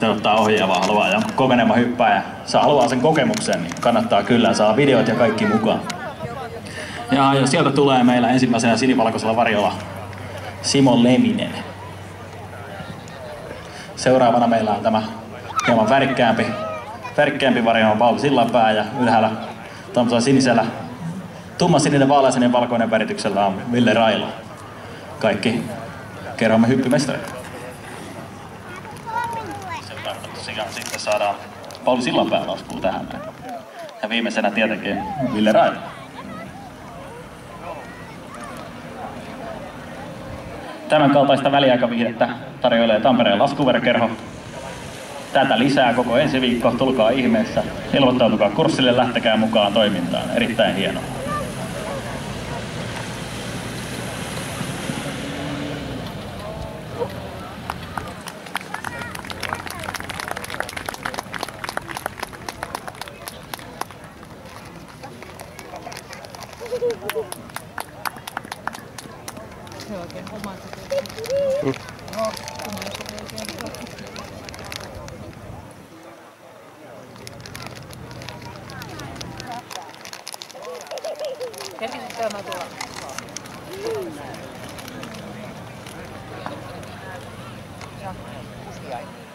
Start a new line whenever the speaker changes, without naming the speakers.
ottaa ohjaa vaan haluaa ja kokeneemman hyppää ja haluaa sen kokemuksen, niin kannattaa kyllä, saa videot ja kaikki mukaan. Ja sieltä tulee meillä ensimmäisenä sinivalkoisella varjolla Simo Leminen. Seuraavana meillä on tämä hieman värikkäämpi varjo on Pauli Sillanpää ja ylhäällä tuollaisella sinisellä tummansininen, vaaleansininen, valkoinen värityksellä on Ville Railo. Kaikki kerromme hyppymestareita. Seuraavana tosiaan sitten saadaan Pauli Sillanpää laskuun tähän näin. Ja viimeisenä tietenkin Ville Railo. Tämän kaltaista väliaikaviihdettä tarjoilee Tampereen laskuverkerho. Tätä lisää koko ensi viikko, tulkaa ihmeessä. Ilmoittautukaa kurssille, lähtekää mukaan toimintaan. Erittäin hienoa.
Se oikein omaa Kerkisitkö mä tulla? Ja, kuski jäi.